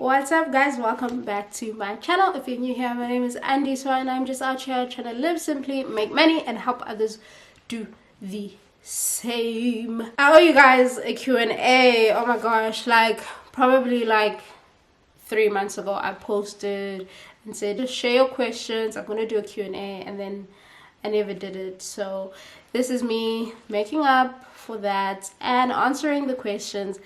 What's up guys, welcome back to my channel. If you're new here, my name is Andy Swa and I'm just out here trying to live simply, make money and help others do the same. I owe you guys a Q&A. Oh my gosh, probably 3 months ago I posted and said just share your questions, I'm gonna do a Q&A, and then I never did it. So this is me making up for that and answering the questions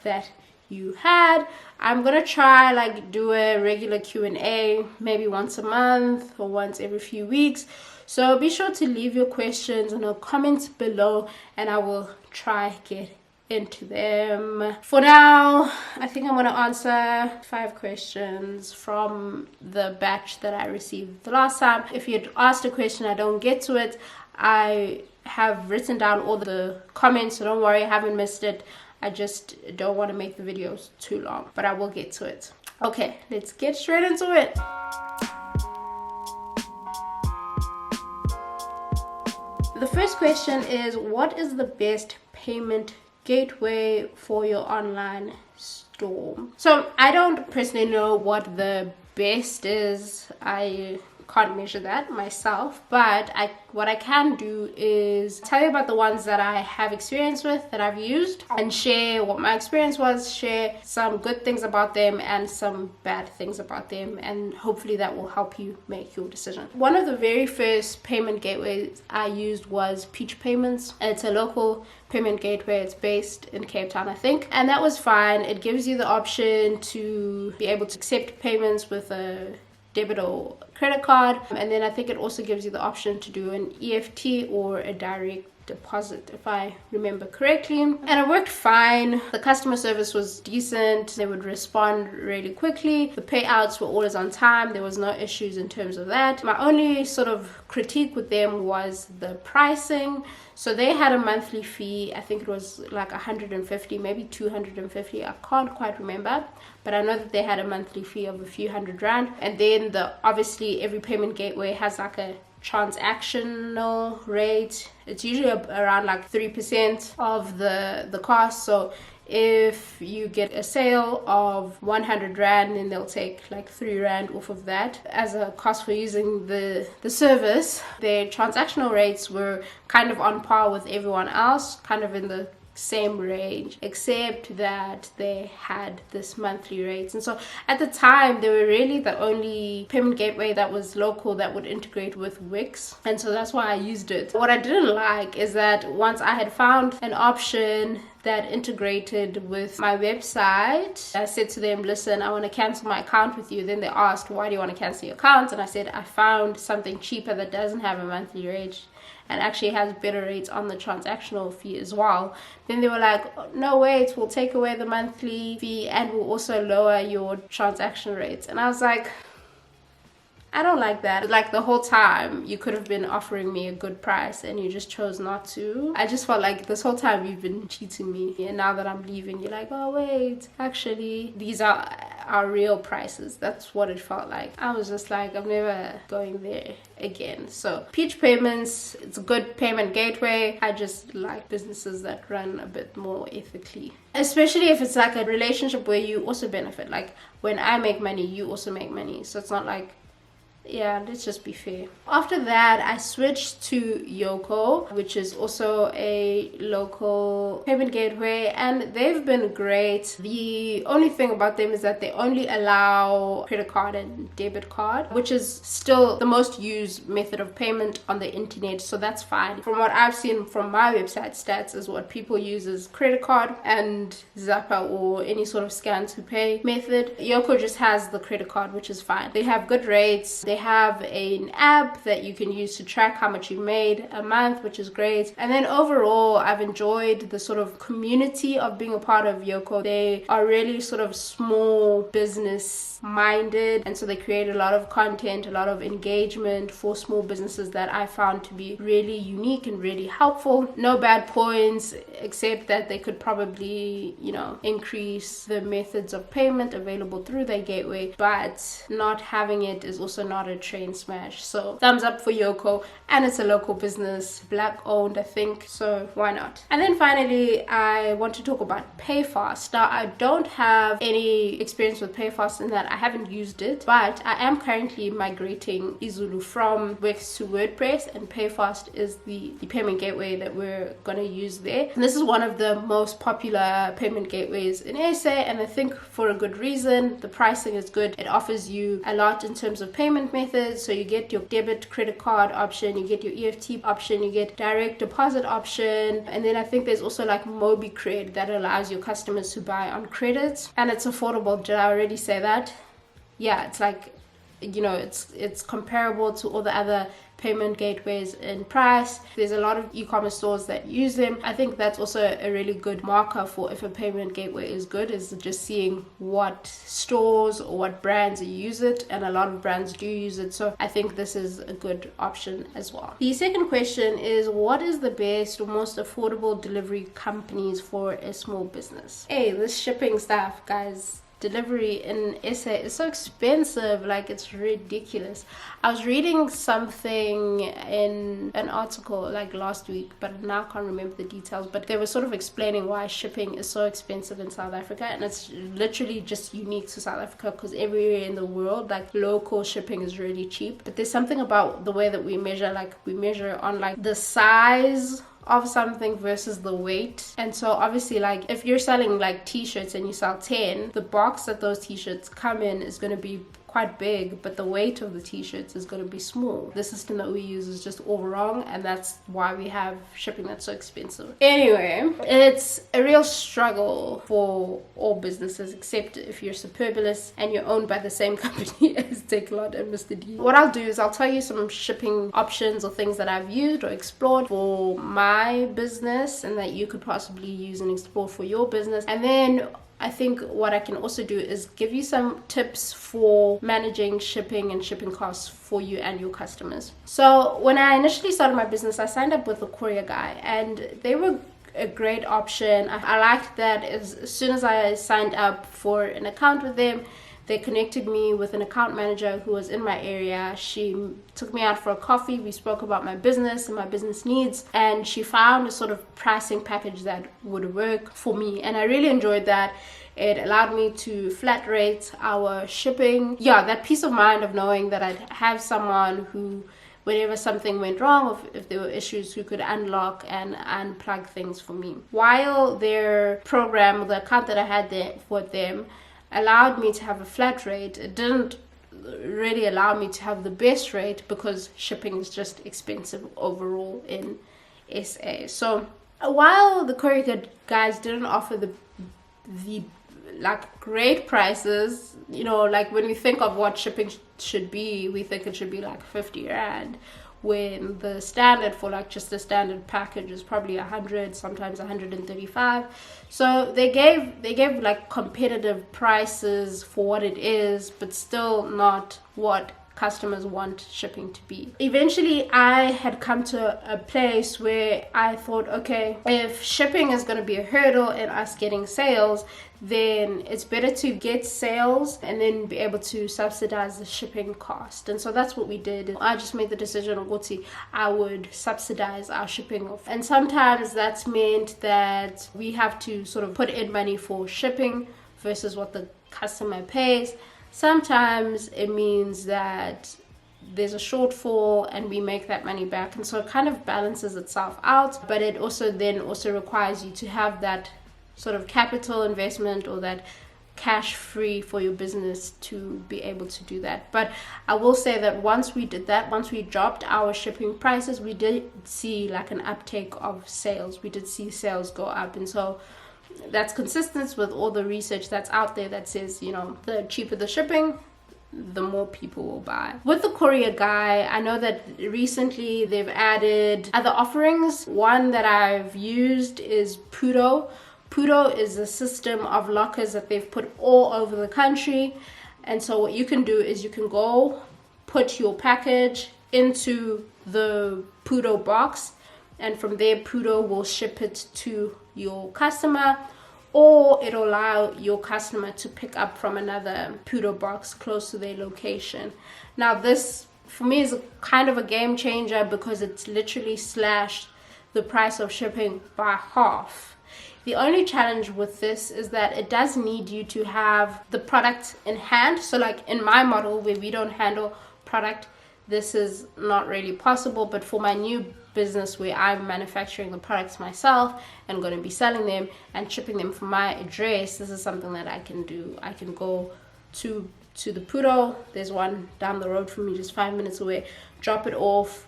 that you had. I'm gonna try do a regular Q&A maybe once a month or once every few weeks, so be sure to leave your questions in the comments below and I will try get into them. For now, I think I'm gonna answer 5 questions from the batch that I received the last time. If you'd asked a question I don't get to it, I have written down all the comments, so don't worry, I haven't missed it. I just don't want to make the videos too long, but I will get to it. Okay, let's get straight into it. The first question is, what is the best payment gateway for your online store? So I don't personally know what the best is. I can't measure that myself, but what I can do is tell you about the ones that I have experience with, that I've used, and share what my experience was, share some good things about them and some bad things about them, and hopefully that will help you make your decision. One of the very first payment gateways I used was Peach Payments. It's a local payment gateway. It's based in Cape Town, I think, and that was fine. It gives you the option to be able to accept payments with a debit or credit card, and then I think it also gives you the option to do an EFT or a direct deposit, if I remember correctly, and it worked fine. The customer service was decent, they would respond really quickly, the payouts were always on time, there was no issues in terms of that. My only sort of critique with them was the pricing. So they had a monthly fee, I think it was 150, maybe 250, I can't quite remember, but I know that they had a monthly fee of a few $100. And then obviously every payment gateway has a transactional rate. It's usually around 3% of the cost. So if you get a sale of 100 Rand, then they'll take 3 Rand off of that as a cost for using the service. Their transactional rates were kind of on par with everyone else, kind of in the same range, except that they had this monthly rates. And so at the time they were really the only payment gateway that was local that would integrate with Wix, and so that's why I used it. What I didn't like is that once I had found an option that integrated with my website, I said to them, listen, I want to cancel my account with you. Then they asked, why do you want to cancel your account? And I said, I found something cheaper that doesn't have a monthly rate and actually has better rates on the transactional fee as well. Then they were like, oh, no wait, we'll take away the monthly fee and we'll also lower your transaction rates. And I was like, I don't like that. The whole time you could have been offering me a good price and you just chose not to. I just felt like this whole time you've been cheating me, and now that I'm leaving you're like, oh wait, actually these are our real prices. That's what it felt like. I was just like, I'm never going there again. So Peach Payments, it's a good payment gateway. I just like businesses that run a bit more ethically, especially if it's a relationship where you also benefit. When I make money, you also make money, so it's not yeah, let's just be fair. After that, I switched to Yoco, which is also a local payment gateway, and they've been great. The only thing about them is that they only allow credit card and debit card, which is still the most used method of payment on the internet, so that's fine. From what I've seen from my website stats, is what people use is credit card and Zappa or any sort of scan to pay method. Yoco just has the credit card, which is fine. They have good rates. They have an app that you can use to track how much you made a month, which is great. And then overall, I've enjoyed the sort of community of being a part of Yoco. They are really sort of small business minded, and so they create a lot of content, a lot of engagement for small businesses that I found to be really unique and really helpful. No bad points, except that they could probably, increase the methods of payment available through their gateway, but not having it is also not not a train smash. So thumbs up for Yoco, and it's a local business, black owned I think, so why not. And then finally I want to talk about PayFast. Now I don't have any experience with PayFast in that I haven't used it, but I am currently migrating Izulu from Wix to WordPress, and PayFast is the payment gateway that we're going to use there. And this is one of the most popular payment gateways in SA, and I think for a good reason. The pricing is good. It offers you a lot in terms of payment methods. So you get your debit credit card option, you get your EFT option, you get direct deposit option, and then I think there's also like MobiCred that allows your customers to buy on credit, and it's affordable. Did I already say that? Yeah, it's like, you know, it's comparable to all the other payment gateways in price. There's a lot of e-commerce stores that use them. I think that's also a really good marker for if a payment gateway is good, is just seeing what stores or what brands use it, and a lot of brands do use it, so I think this is a good option as well. The second question is, what is the best or most affordable delivery companies for a small business? Hey, this shipping stuff, guys, delivery in SA is so expensive, like it's ridiculous. I was reading something in an article like last week, but now I can't remember the details, but they were sort of explaining why shipping is so expensive in South Africa, and it's literally just unique to South Africa because everywhere in the world like local shipping is really cheap. But there's something about the way that we measure, like we measure on like the size of something versus the weight. And so obviously, like if you're selling like t-shirts and you sell 10, the box that those t-shirts come in is going to be quite big, but the weight of the t-shirts is going to be small. The system that we use is just all wrong, and that's why we have shipping that's so expensive. Anyway, it's a real struggle for all businesses, except if you're Superbalist and you're owned by the same company as Takealot and Mr. D. What I'll do is I'll tell you some shipping options or things that I've used or explored for my business and that you could possibly use and explore for your business, and then I think what I can also do is give you some tips for managing shipping and shipping costs for you and your customers. So when I initially started my business, I signed up with a courier guy, and they were a great option. I liked that as soon as I signed up for an account with them, they connected me with an account manager who was in my area. She took me out for a coffee. We spoke about my business and my business needs, and she found a sort of pricing package that would work for me, and I really enjoyed that. It allowed me to flat rate our shipping. Yeah, that peace of mind of knowing that I'd have someone who, whenever something went wrong, or if there were issues, who could unlock and unplug things for me. While their program, the account that I had there for them, allowed me to have a flat rate, it didn't really allow me to have the best rate because shipping is just expensive overall in SA. So while the courier guys didn't offer the like great prices, you know, like when we think of what shipping should be, we think it should be like 50 rand, when the standard for like just a standard package is probably 100, sometimes 135. So they gave like competitive prices for what it is, but still not what customers want shipping to be. Eventually I had come to a place where I thought, okay, if shipping is going to be a hurdle in us getting sales, then it's better to get sales and then be able to subsidize the shipping cost. And so that's what we did. I just made the decision, Ogoti, I would subsidize our shipping off. And sometimes that's meant that we have to sort of put in money for shipping versus what the customer pays. Sometimes it means that there's a shortfall and we make that money back, and so it kind of balances itself out. But it also requires you to have that sort of capital investment or that cash free for your business to be able to do that. But I will say that once we did that, once we dropped our shipping prices, we did see like an uptake of sales. We did see sales go up, and so that's consistent with all the research that's out there that says, you know, the cheaper the shipping, the more people will buy. With the courier guy, I know that recently they've added other offerings. One that I've used is Pudo. Pudo is a system of lockers that they've put all over the country, and so what you can do is you can go put your package into the Pudo box, and from there Pudo will ship it to your customer. or it'll allow your customer to pick up from another Pudo box close to their location. Now this for me is kind of a game changer because it's literally slashed the price of shipping by half. The only challenge with this is that it does need you to have the product in hand. So like in my model where we don't handle product, this is not really possible. But for my new business where I'm manufacturing the products myself and going to be selling them and shipping them from my address, this is something that I can do. I can go to the Pudo. There's one down the road from me, just 5 minutes away, drop it off,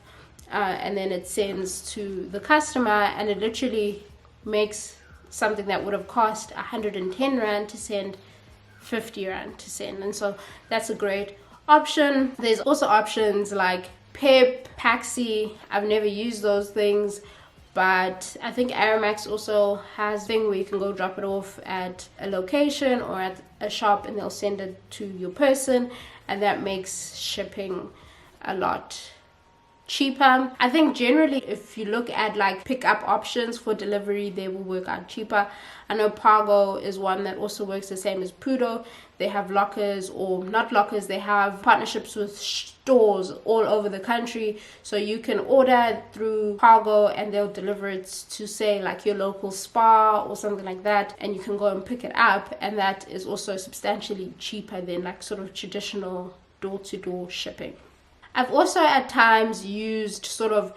and then it sends to the customer, and it literally makes something that would have cost 110 Rand to send 50 Rand to send. And so that's a great option. There's also options like Pep, Paxi. I've never used those things, but I think Aramax also has a thing where you can go drop it off at a location or at a shop and they'll send it to your person, and that makes shipping a lot cheaper. I think generally if you look at like pickup options for delivery, they will work out cheaper. I know Pargo is one that also works the same as Pudo. They have lockers, or not lockers, they have partnerships with stores all over the country, so you can order through Pargo and they'll deliver it to say like your local spa or something like that, and you can go and pick it up, and that is also substantially cheaper than like sort of traditional door-to-door shipping. I've also at times used sort of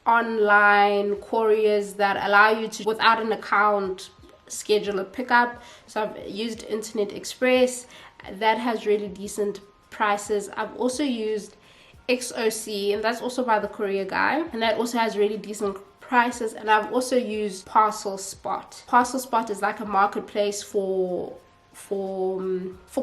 online couriers that allow you to, without an account, schedule a pickup. So I've used Internet Express. That has really decent prices. I've also used XOC, and that's also by the courier guy, and that also has really decent prices. And I've also used Parcel Spot. Parcel Spot is like a marketplace for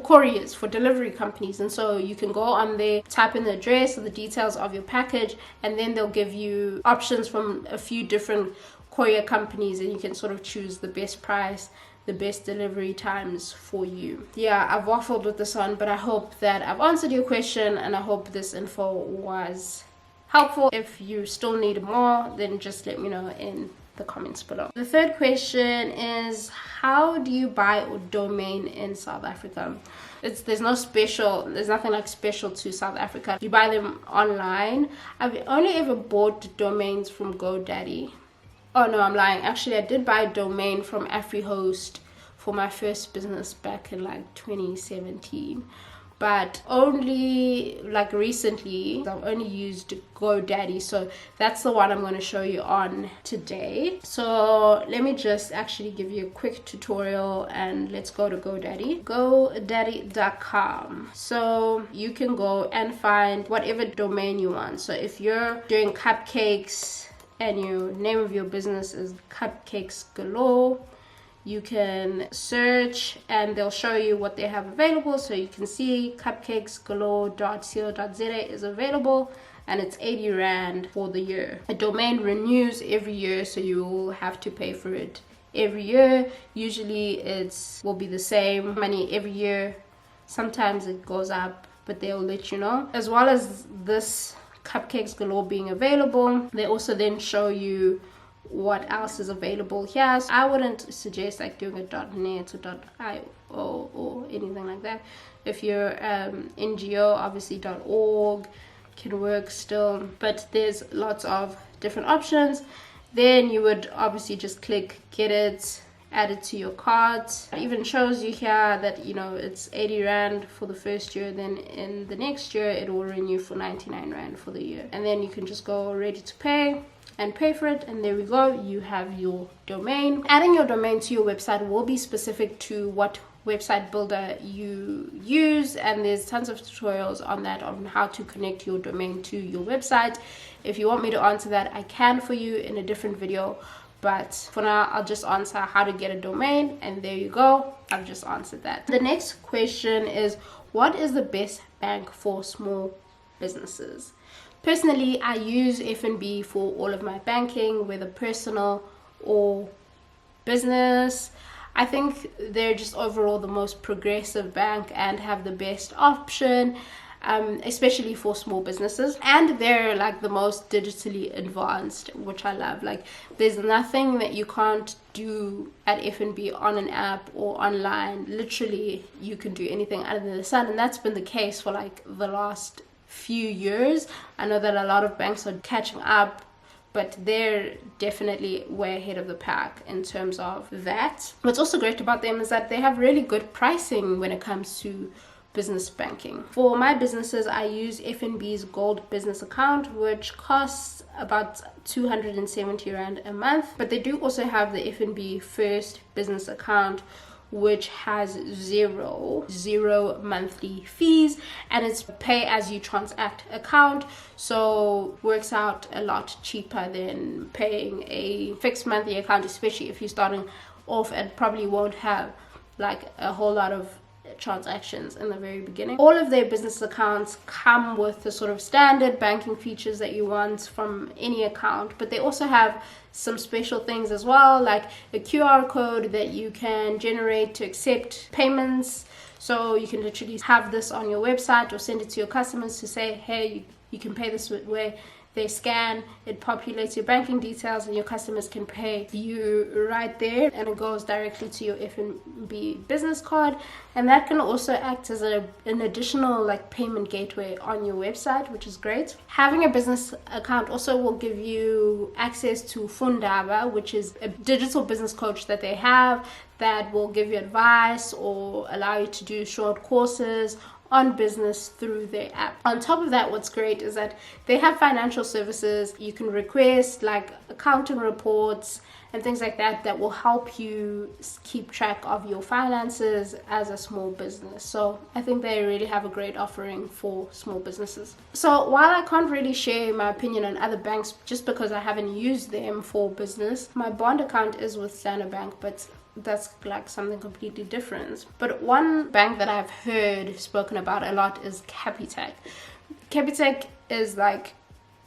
couriers, for delivery companies, and so you can go on there, type in the address or the details of your package, and then they'll give you options from a few different courier companies, and you can sort of choose the best price, the best delivery times for you. Yeah, I've waffled with this one, but I hope that I've answered your question, and I hope this info was helpful. If you still need more, then just let me know in the comments below. The third question is, how do you buy a domain in South Africa? There's nothing like special to South Africa. You buy them online. I've only ever bought domains from GoDaddy. Oh no, I'm lying. Actually, I did buy a domain from AfriHost for my first business back in like 2017. But only like recently I've only used GoDaddy, so that's the one I'm going to show you on today. So let me just actually give you a quick tutorial, and let's go to GoDaddy. GoDaddy.com. So you can go and find whatever domain you want. So if you're doing cupcakes and your name of your business is Cupcakes Galore, you can search and they'll show you what they have available. So you can see cupcakesgalore.co.za is available, and it's 80 Rand for the year. A domain renews every year, so you will have to pay for it every year. Usually will be the same money every year. Sometimes it goes up, but they'll let you know. As well as this Cupcakes Galore being available, they also then show you what else is available here. So I wouldn't suggest like doing a .net or .io or anything like that. If you're NGO, obviously .org can work still, but there's lots of different options. Then you would obviously just click get it, add it to your cart. It even shows you here that, you know, it's 80 Rand for the first year, then in the next year it will renew for 99 Rand for the year, and then you can just go ready to pay and pay for it, and there we go, you have your domain. Adding your domain to your website will be specific to what website builder you use, and there's tons of tutorials on that, on how to connect your domain to your website. If you want me to answer that, I can for you in a different video, but for now I'll just answer how to get a domain, and there you go, I've just answered that. The next question is, what is the best bank for small businesses? Personally, I use FNB for all of my banking, whether personal or business. I think they're just overall the most progressive bank and have the best option. especially for small businesses. And they're like the most digitally advanced, which I love. Like there's nothing that you can't do at FNB on an app or online. Literally you can do anything under the sun, and that's been the case for like the last few years. I know that a lot of banks are catching up, but they're definitely way ahead of the pack in terms of that. What's also great about them is that they have really good pricing when it comes to business banking. For my businesses, I use FNB's Gold Business Account, which costs about 270 Rand a month. But they do also have the FNB First Business Account, which has zero monthly fees, and it's pay as you transact account, so works out a lot cheaper than paying a fixed monthly account, especially if you're starting off and probably won't have like a whole lot of transactions in the very beginning. All of their business accounts come with the sort of standard banking features that you want from any account, but they also have some special things as well, like a QR code that you can generate to accept payments. So you can literally have this on your website or send it to your customers to say, hey, you can pay this way. They scan, it populates your banking details, and your customers can pay you right there, and it goes directly to your FNB business card. And that can also act as an additional like payment gateway on your website, which is great. Having a business account also will give you access to Fundaba, which is a digital business coach that they have that will give you advice or allow you to do short courses on business through their app. On top of that, what's great is that they have financial services. You can request like accounting reports and things like that that will help you keep track of your finances as a small business. So I think they really have a great offering for small businesses. So while I can't really share my opinion on other banks just because I haven't used them for business, my bond account is with Standard Bank, but that's like something completely different. But one bank that I've heard spoken about a lot is Capitec. Capitec is like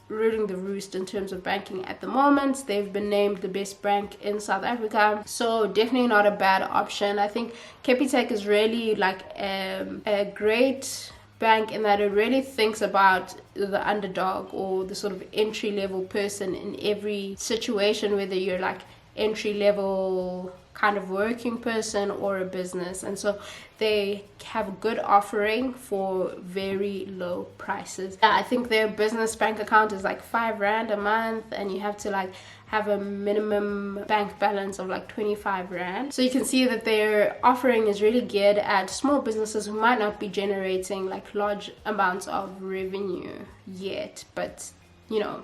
ruling the roost in terms of banking at the moment. They've been named the best bank in South Africa, so definitely not a bad option. I think Capitec is really like a great bank in that it really thinks about the underdog or the sort of entry-level person in every situation, whether you're like entry-level kind of working person or a business. And so they have a good offering for very low prices. I think their business bank account is like 5 Rand a month, and you have to like have a minimum bank balance of like 25 Rand. So you can see that their offering is really geared at small businesses who might not be generating like large amounts of revenue yet, but you know,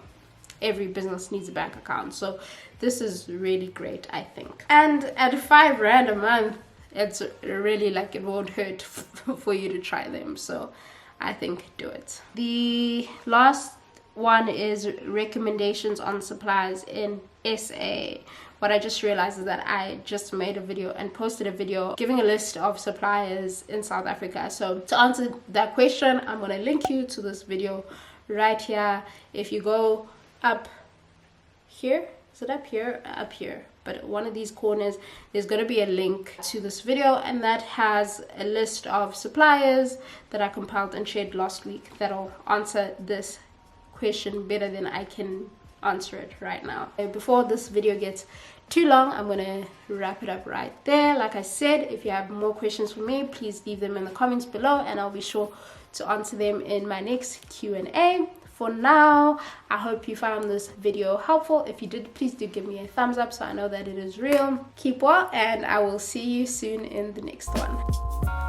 every business needs a bank account. So this is really great, I think. And at 5 Rand a month, it's really like it won't hurt for you to try them. So I think do it. The last one is recommendations on suppliers in SA. What I just realized is that I just made a video and posted a video giving a list of suppliers in South Africa. So to answer that question, I'm going to link you to this video right here. If you go up here, is it up here? Up here, but one of these corners, there's going to be a link to this video, and that has a list of suppliers that I compiled and shared last week that'll answer this question better than I can answer it right now. Before this video gets too long, I'm going to wrap it up right there. Like I said, if you have more questions for me, please leave them in the comments below, and I'll be sure to answer them in my next Q&A. For now, I hope you found this video helpful. If you did, please do give me a thumbs up so I know that it is real. Keep well, and I will see you soon in the next one.